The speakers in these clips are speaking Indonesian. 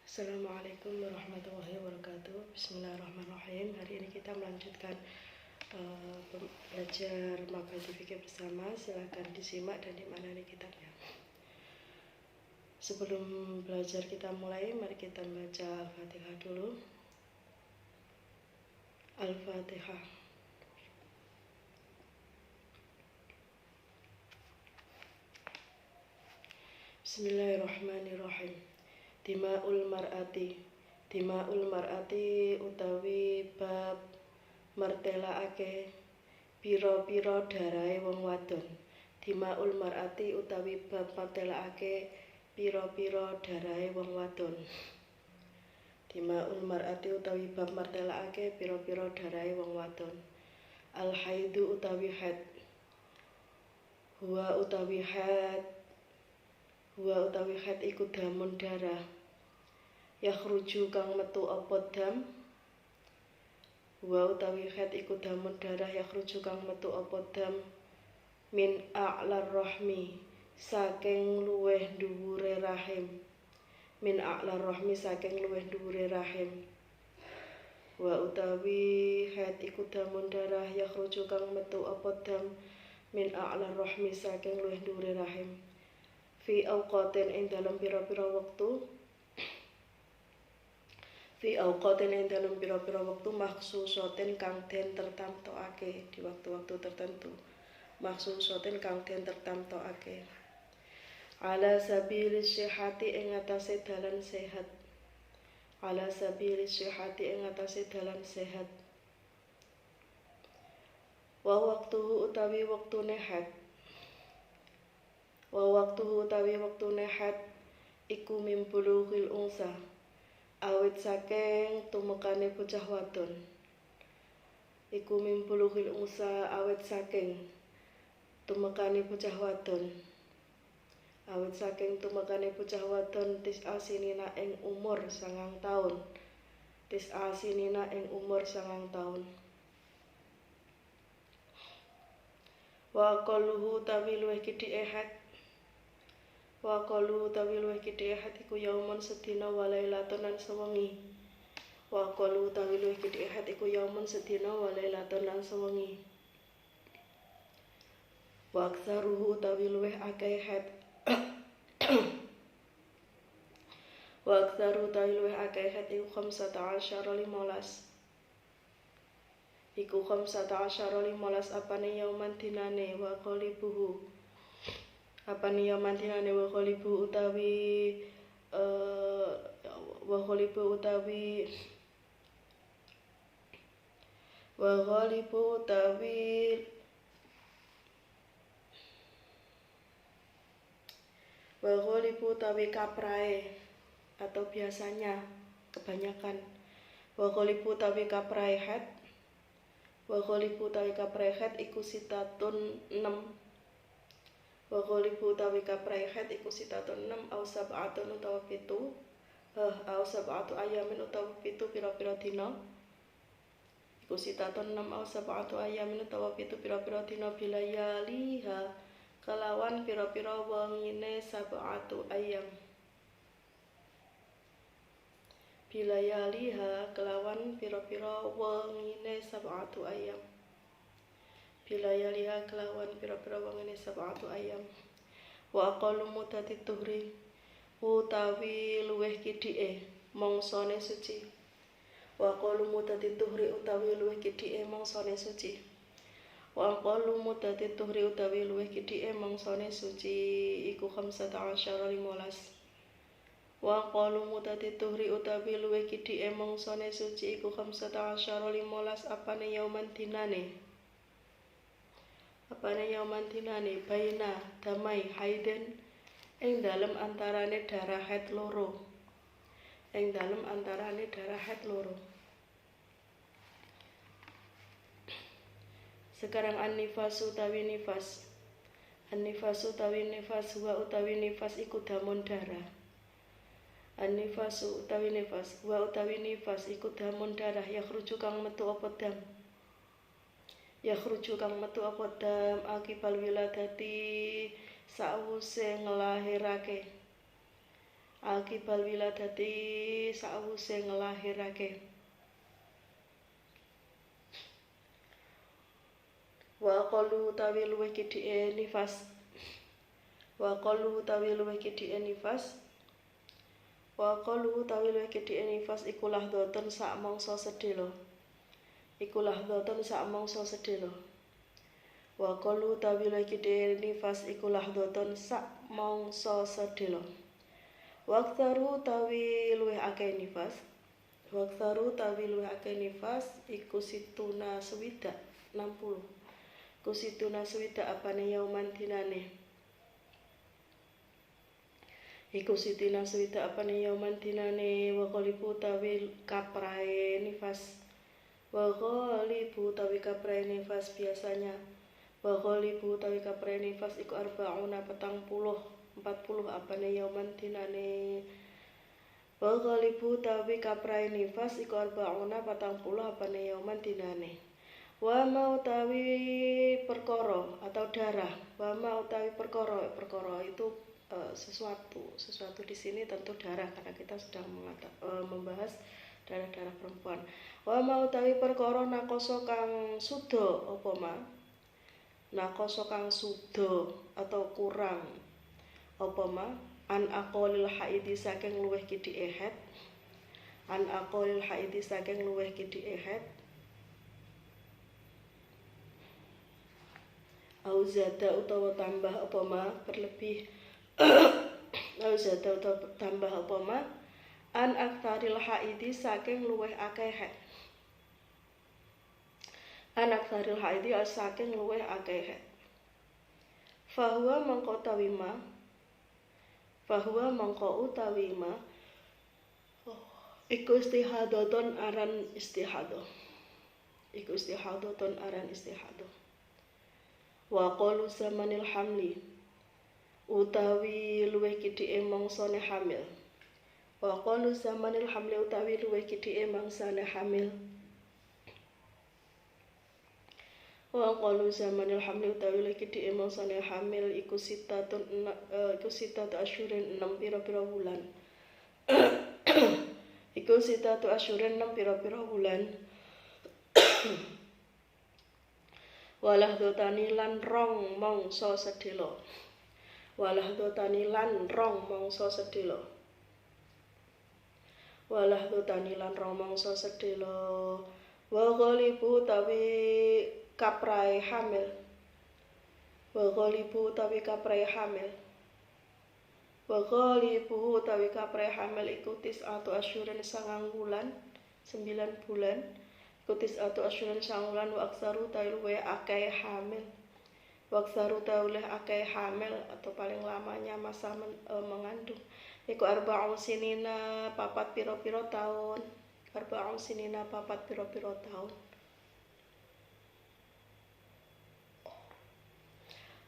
Assalamualaikum warahmatullahi wabarakatuh. Bismillahirrahmanirrahim. Hari ini kita melanjutkan belajar mabadi fikih bersama. Silahkan disimak dan dimaknani kitabnya. Sebelum belajar kita mulai, mari kita baca Al-Fatihah dulu. Al-Fatihah. Bismillahirrahmanirrahim. Dima'ul mar'ati utawi bab martelaake pira-pira darahe wong wadon. Dima'ul mar'ati utawi bab martelaake pira-pira darahe wong wadon. Dima'ul mar'ati utawi bab martelaake pira-pira darahe wong wadon. Al haidu utawi haid. Huwa utawi haid iku damun darah. Yakhruju kang metu apa dam. Wa utawi haid iku damun darah yakhruju kang metu apa dam min a'lar rahmi saking luweh dhuwure rahim. Min a'lar rahmi saking luweh dhuwure rahim. Wa utawi haid iku damun darah yakhruju kang metu apa dam min a'lar rahmi saking luweh dhuwure rahim. Fi awqatin ing dalam pira-pira wektu. Fi awqatin ing dalam pira-pira wektu maksusatin kang den tertamtokake di waktu-waktu tertentu. Maksusatin kang den tertamtokake. Ala sabilis sihhati ing atase dalan sehat. Ala sabilis sihhati ing atase dalan sehat. Wa waqtuhu utawi wektune haid. Wa waqtuhu utawi wektune haid iku mimbulughil unsa. Awit saking tumekane bocah wadon. Iku mimbulughil unsa awit saking tumekane bocah wadon. Awit saking tumekane bocah wadon tis'a sinina ing umur 9 taun. Tis'a sinina ing umur 9 taun. Wa qaluhu utawi luwih gedheke haid. Wa qalu utawi luwih gedhe haid iku yaumun sedina walailaton lan sewengi. Wa qalu utawi luwih gedhe haid iku yaumun sedina walailaton lan sewengi. Wa aktsaruhu utawi luwih akeh haid. Wa aktsaru utawi luwih akeh haid iku 15. Iku 15 apane yauman dinane wa qalibuhu. Apane yauman dinane wa qalibu utawi wa qalibu utawi kaprae atau biasanya kebanyakan wa qalibu utawi kaprae haid. Wa qalibu utawi kaprae haid iku sitatun 6. Wa qalibu utawi kaprae haid iku sitatun 6 au sab'atun utawa 7. Au sab'atu ayamin utawa 7 pira-pira dina. Iku sitatun 6 au sab'atu ayamin utawa 7 pira-pira dina bilayaliha kelawan pira-pira wengine sab'atu ayam. Bilayaliha kelawan pira-pira wengine sab'atu ayam. Bilayaliha kelawan pira-pira wengine sab'atu ayam. Wa aqallu muddati tuhri utawi luwih kidhike mangsane suci. Wa aqallu muddati tuhri utawi luwih kidhike mangsane suci. Wa aqallu muddati tuhri utawi luwih kidhike mangsane suci iku 15. Wa aqallu muddati tuhri utawi luwih kidhike mangsane suci iku 15 apane yauman dinane. Apane yauman dinane baina damai haiden ing dalem antarane darah haid loro. Ing dalem antarane darah haid loro. Sekarang an-nifasu utawi nifas. An-nifasu utawi nifas wa utawi nifas iku damun darah. An-nifasu utawi nifas wa utawi nifas iku damun darah yakhruju kang metu apa dam. Yakhruju kang metu apa dam akibal wiladati sawuse nglahirake. akibal wiladati sawuse ngelahirake. Wa qalu tawi luwih kidike nifas. Wa qalu tawi luwih kidike nifas. Wa qalu tawi luwih kidike nifas iku lahdhatun sak mangsa sedhela. Iku lahdhatun sak mangsa sedhela. Wa qalu tawi luwih kidike nifas iku lahdhatun sak mangsa sedhela. Waqtaru tawi luwih akeh nifas. Waqtaru tawi luwih akeh nifas iku situna swidak 60. Kusituna swidak apane yauman dinane. Iku sitina swidak apane yauman dinane wa qalibu tawi kaprae nifas. Wa qalibu tawi kaprae nifas biasanya. Wa qalibu tawi kaprae nifas iku arbauna 40 apane yauman dinane. Wa qalibu tawi kaprae nifas iku arbauna 40 apane yauman dinane. Wa mau tawi perkara atau darah. Wa mau tawi perkara itu sesuatu di sini tentu darah karena kita sedang membahas darah-darah perempuan. Wa mau tawi perkara nakoso kang suda apa ma? Nakoso kang suda atau kurang apa ma? An aqalil haidi saking luweh kidike haid. An aqalil haidi saking luweh kidike haid. Au zada utawa tambah apa ma berlebih. Au zada utawa tambah apa ma an aktaril haidi saking luweh akeh haid. An aktaril haidi saking luweh akeh haid. Fahuwa mangko utawi ma. Fahuwa mangko utawi ma iku istihadatun aran istihadah. Iku istihadatun aran istihadah. Wa qalu zamanil hamli utawi luwih kidike mangsane hamil. Wa qalu zamanil hamli utawi luwih kidike mangsane hamil. Wa qalu zamanil hamli utawi luwih kidike mangsane hamil iku sitatun asyurin 6 pira-pira wulan. Iku sitatu asyurin 6 pira-pira wulan. Walah dotani lan rong mangsa sedhela. Walah dotani lan rong mangsa sedhela. Walah dotani lan rong mangsa sedhela. Wa ghalibu tawi kaprae hamil. Wa ghalibu tawi kaprae hamil. Wa ghalibu tawi kaprae hamil iku tis'atu asyurin 9 bulan, 9 bulan. Kutis atau asyuran sangulan wa aksaru tawi akeh hamil. Wa aksaru tawi akeh hamil atau paling lamanya masa mengandung iku arba'un sinina 4 pira-pira tahun. Arba'un sinina 4 pira-pira tahun.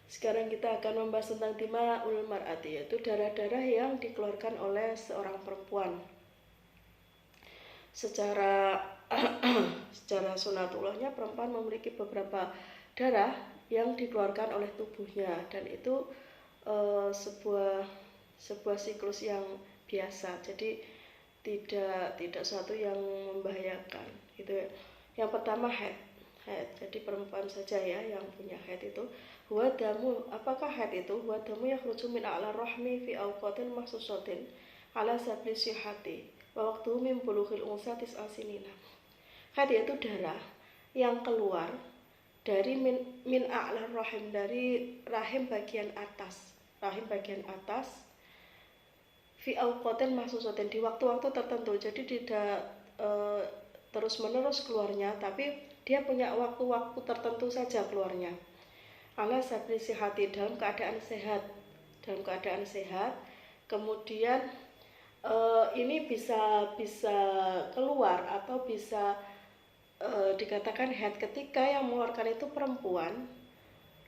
Sekarang kita akan membahas tentang dima'ul mar'ati, yaitu darah-darah yang dikeluarkan oleh seorang perempuan. Secara sunatullahnya perempuan memiliki beberapa darah yang dikeluarkan oleh tubuhnya dan itu sebuah siklus yang biasa, jadi tidak suatu yang membahayakan gitu. Yang pertama haid. Jadi perempuan saja ya yang punya haid itu. Huwa damu, apakah haid itu? Huwa damu yakhruju min a'la rahmi fi awqatin mahsusatin ala sabli sihhati wa waqtu min bulughil unsa tis'a sinina. Haid itu darah yang keluar dari min a'la rahim, dari rahim bagian atas. Rahim bagian atas fi awqatin mahsusatin, di waktu-waktu tertentu. Jadi tidak terus-menerus keluarnya, tapi dia punya waktu-waktu tertentu saja keluarnya. Ala sabri sihati, dalam keadaan sehat. Dalam keadaan sehat. Kemudian ini bisa keluar atau bisa dikatakan haid ketika yang mengeluarkan itu perempuan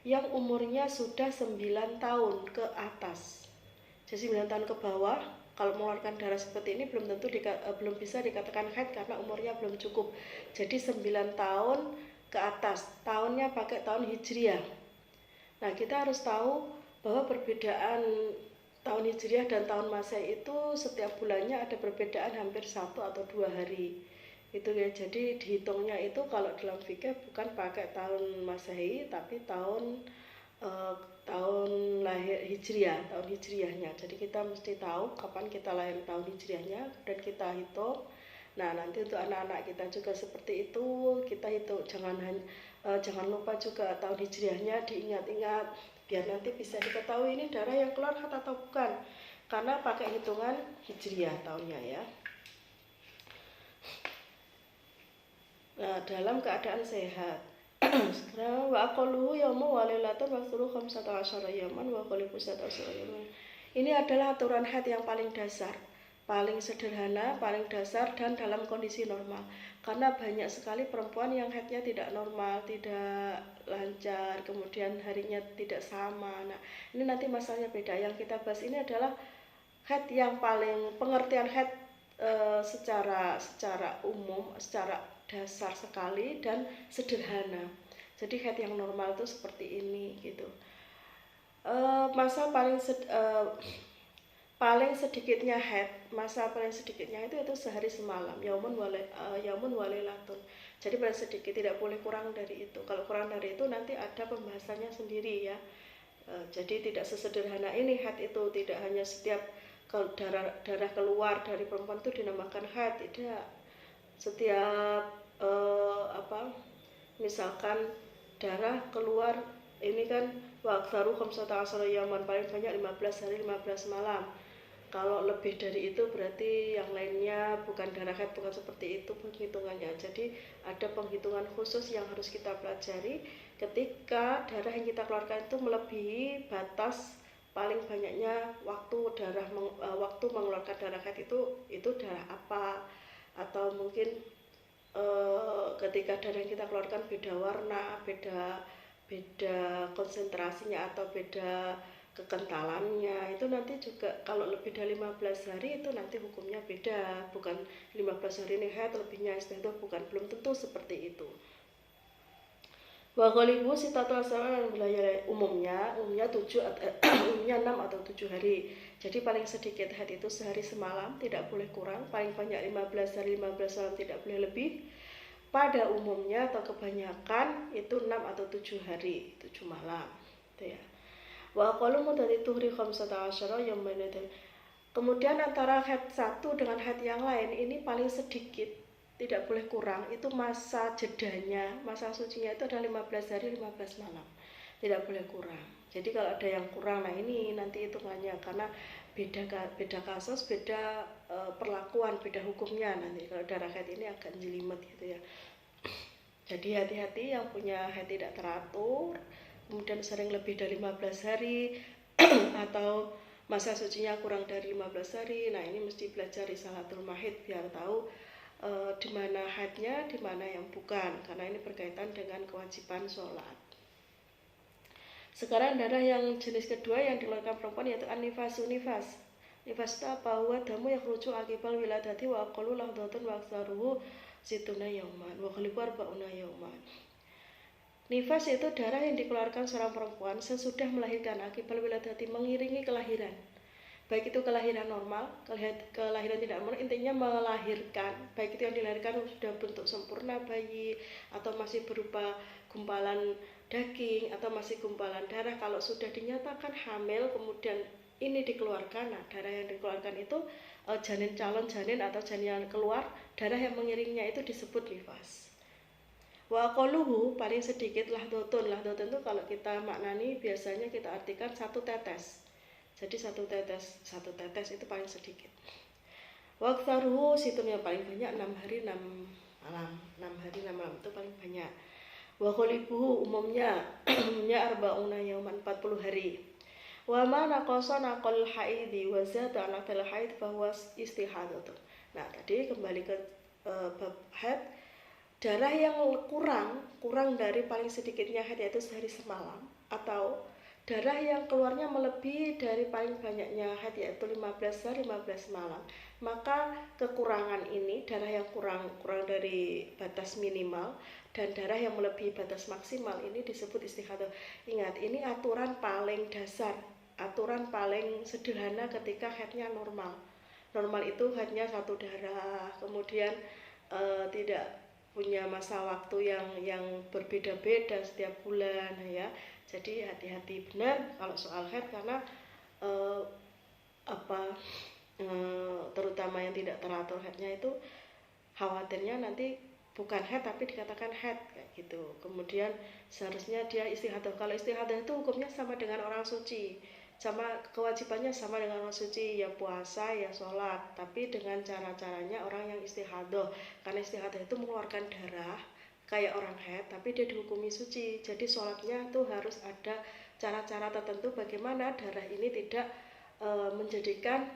yang umurnya sudah 9 tahun ke atas. Jadi 9 tahun ke bawah kalau mengeluarkan darah seperti ini belum bisa dikatakan haid karena umurnya belum cukup. Jadi 9 tahun ke atas, tahunnya pakai tahun Hijriah. Nah, kita harus tahu bahwa perbedaan tahun Hijriah dan tahun Masehi itu setiap bulannya ada perbedaan hampir 1 atau 2 hari itu ya. Jadi dihitungnya itu kalau dalam fikih bukan pakai tahun Masehi tapi tahun lahir Hijriah, tahun Hijriahnya. Jadi kita mesti tahu kapan kita lahir tahun Hijriahnya dan kita hitung. Nah, nanti untuk anak-anak kita juga seperti itu, kita hitung. Jangan lupa juga tahun Hijriahnya diingat-ingat biar nanti bisa diketahui ini darah yang keluar atau bukan, karena pakai hitungan Hijriah tahunnya ya. Nah, dalam keadaan sehat. Sekarang wa aqalluhu yawmun wa lailatun wa aktsaruhu 15 yaman wa qalibu 11 yaman. Ini adalah aturan haid yang paling dasar, paling sederhana, paling dasar dan dalam kondisi normal. Karena banyak sekali perempuan yang haidnya tidak normal, tidak lancar, kemudian harinya tidak sama. Nah, ini nanti masalahnya beda. Yang kita bahas ini adalah haid yang paling pengertian haid secara umum, secara dasar sekali dan sederhana. Jadi haid yang normal itu seperti ini gitu. Masa paling sedikitnya haid, masa paling sedikitnya itu sehari semalam, yaumun walilatun. Jadi paling sedikit, tidak boleh kurang dari itu. Kalau kurang dari itu nanti ada pembahasannya sendiri ya. Jadi tidak sesederhana ini haid itu, tidak hanya setiap darah keluar dari perempuan itu dinamakan haid, tidak. Setiap misalkan darah keluar ini kan waqtaru 15 yaman, paling banyak 15 hari 15 malam. Kalau lebih dari itu berarti yang lainnya bukan darah haid, bukan seperti itu penghitungannya. Jadi ada penghitungan khusus yang harus kita pelajari ketika darah yang kita keluarkan itu melebihi batas paling banyaknya waktu mengeluarkan darah haid itu darah apa, atau mungkin ketika darah yang kita keluarkan beda warna, beda konsentrasinya atau beda kekentalannya, itu nanti juga kalau lebih dari 15 hari itu nanti hukumnya beda. Bukan 15 hari ini haid, lebihnya istihad, bukan, belum tentu seperti itu. Wa ghalibu sitatu asran umumnya 6 atau 7 hari. Jadi paling sedikit haid itu sehari semalam, tidak boleh kurang. Paling banyak 15 hari 15 malam, tidak boleh lebih. Pada umumnya atau kebanyakan itu 6 atau 7 hari, 7 malam gitu ya. Wa aqallu muddati tuhri 15 yawman. Kemudian antara haid satu dengan haid yang lain ini paling sedikit, tidak boleh kurang, itu masa jedanya, masa sucinya itu ada 15 hari 15 malam, tidak boleh kurang. Jadi kalau ada yang kurang, nah ini nanti hitungannya, karena beda kasus, beda perlakuan, beda hukumnya nanti. Kalau darah haid ini agak jelimet gitu ya. Jadi hati-hati yang punya haid tidak teratur, kemudian sering lebih dari 15 hari atau masa sucinya kurang dari 15 hari. Nah, ini mesti belajar risalatul mahid biar tahu di mana haidnya, di mana yang bukan, karena ini berkaitan dengan kewajiban sholat. Sekarang darah yang jenis kedua yang dikeluarkan perempuan yaitu an-nifasu. Nifas itu apa? Wa damu yakhruju aqibal wiladati wa aqallu lahdhatun wa aktsaruhu situna yauman wa ghalibu arba'una yauman. Nifas itu darah yang dikeluarkan seorang perempuan sesudah melahirkan, aqibal wiladati, mengiringi kelahiran. Baik itu kelahiran normal, kelahiran tidak normal, intinya melahirkan. Baik itu yang dilahirkan sudah bentuk sempurna bayi, atau masih berupa gumpalan daging, atau masih gumpalan darah. Kalau sudah dinyatakan hamil, kemudian ini dikeluarkan, nah darah yang dikeluarkan itu calon janin atau janin yang keluar, darah yang mengiringnya itu disebut nifas. Wa aqalluhu, paling sedikit lahdhatun. Lahdhatun itu kalau kita maknani biasanya kita artikan 1 tetes. Jadi 1 tetes itu paling sedikit. Wa aktsaruhu, situnya paling banyak 6 hari 6 malam. 6 hari 6 malam itu paling banyak. Wa ghalibuhu, umumnya arba'una yauman, 40 hari. Wa ma naqasa naqal haidhi wa zada ala tal haid fa huwa istihadatu. Nah, tadi kembali ke bab haid. Darah yang kurang dari paling sedikitnya haid yaitu sehari semalam, atau darah yang keluarnya melebihi dari paling banyaknya haid yaitu 15 hari 15 malam, maka kekurangan ini, darah yang kurang dari batas minimal dan darah yang melebihi batas maksimal, ini disebut istihadah. Ingat, ini aturan paling dasar, aturan paling sederhana ketika headnya normal. Normal itu headnya 1 darah, kemudian tidak punya masa waktu yang berbeda-beda setiap bulan ya. Jadi hati-hati benar kalau soal head, karena terutama yang tidak teratur headnya itu khawatirnya nanti bukan head tapi dikatakan head kayak gitu. Kemudian seharusnya dia istihadah. Kalau istihadah itu hukumnya sama dengan orang suci, sama kewajibannya sama dengan orang suci, ya puasa ya sholat, tapi dengan cara-caranya orang yang istihadah. Karena istihadah itu mengeluarkan darah kayak orang head, tapi dia dihukumi suci. Jadi sholatnya tuh harus ada cara-cara tertentu bagaimana darah ini tidak menjadikan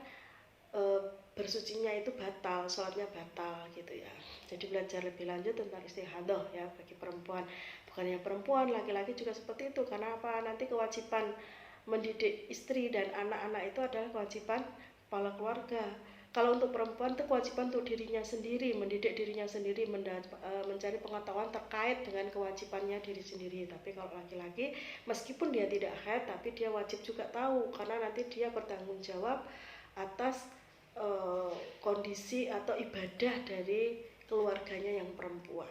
bersucinya itu batal, sholatnya batal gitu ya. Jadi belajar lebih lanjut tentang istihadah ya bagi perempuan. Bukan hanya perempuan, laki-laki juga seperti itu. Karena apa? Nanti kewajiban mendidik istri dan anak-anak itu adalah kewajiban kepala keluarga. Kalau untuk perempuan itu kewajiban untuk dirinya sendiri, mendidik dirinya sendiri, mencari pengetahuan terkait dengan kewajibannya diri sendiri. Tapi kalau laki-laki, meskipun dia tidak haid, tapi dia wajib juga tahu, karena nanti dia bertanggung jawab atas kondisi atau ibadah dari keluarganya yang perempuan.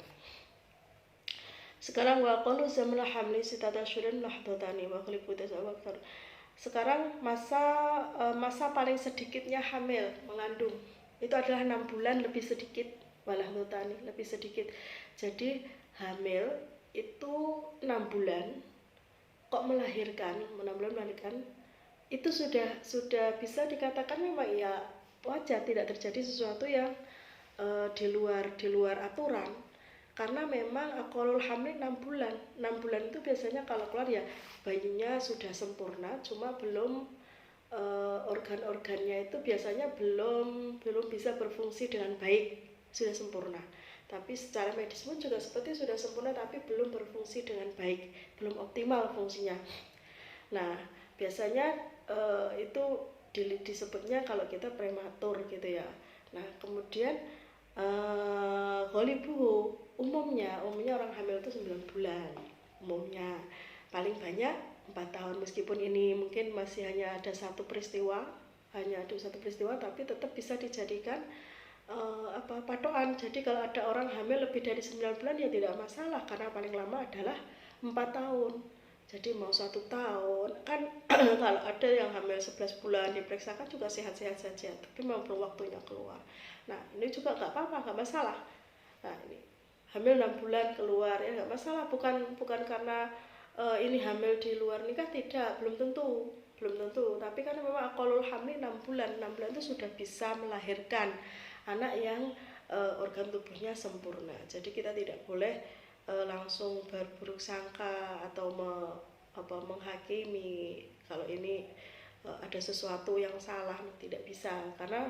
Sekarang waqalu zamana hamli sitata syurin lahdotani wa khalifutas awaktar. Sekarang masa paling sedikitnya hamil mengandung itu adalah 6 bulan lebih sedikit, walahdotani lebih sedikit. Jadi hamil itu 6 bulan kok melahirkan, 6 bulan melahirkan itu sudah bisa dikatakan memang ya wajar, tidak terjadi sesuatu yang di luar aturan. Karena memang aqallul hamli 6 bulan. 6 bulan itu biasanya kalau keluar ya bayinya sudah sempurna, cuma belum organ-organnya itu biasanya belum bisa berfungsi dengan baik, sudah sempurna. Tapi secara medis pun juga seperti sudah sempurna tapi belum berfungsi dengan baik, belum optimal fungsinya. Nah, biasanya itu disebutnya kalau kita prematur gitu ya. Nah, kemudian ghalibuhu umumnya orang hamil itu 9 bulan umumnya, paling banyak 4 tahun, meskipun ini mungkin masih hanya ada satu peristiwa tapi tetap bisa dijadikan patokan. Jadi kalau ada orang hamil lebih dari 9 bulan ya tidak masalah, karena paling lama adalah 4 tahun. Jadi mau 1 tahun kan kalau ada yang hamil 11 bulan diperiksakan juga sehat-sehat saja, tapi memang belum waktunya keluar. Nah ini juga nggak apa-apa, nggak masalah. Nah ini hamil 6 bulan keluar ya nggak masalah, bukan karena ini hamil di luar nikah, tidak, belum tentu. Tapi kan memang aqallul hamli 6 bulan itu sudah bisa melahirkan anak yang organ tubuhnya sempurna. Jadi kita tidak boleh langsung berburuk sangka atau menghakimi kalau ini ada sesuatu yang salah, tidak bisa. Karena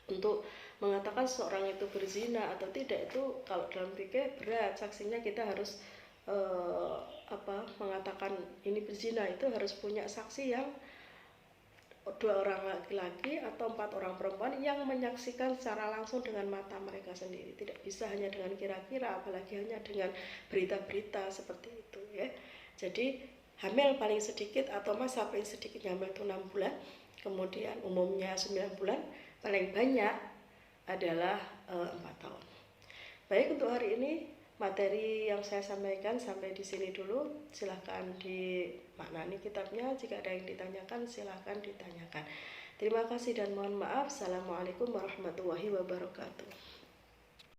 untuk mengatakan seorang itu berzina atau tidak itu kalau dalam fikih berat, saksinya kita harus mengatakan ini berzina itu harus punya saksi yang 2 orang laki-laki atau 4 orang perempuan yang menyaksikan secara langsung dengan mata mereka sendiri. Tidak bisa hanya dengan kira-kira, apalagi hanya dengan berita-berita seperti itu ya. Jadi hamil paling sedikit atau masa paling sedikitnya hamil itu 6 bulan, kemudian umumnya 9 bulan, paling banyak adalah 4 tahun. Baik, untuk hari ini materi yang saya sampaikan sampai di sini dulu. Silahkan dimaknani kitabnya. Jika ada yang ditanyakan, silahkan ditanyakan. Terima kasih dan mohon maaf. Assalamualaikum warahmatullahi wabarakatuh.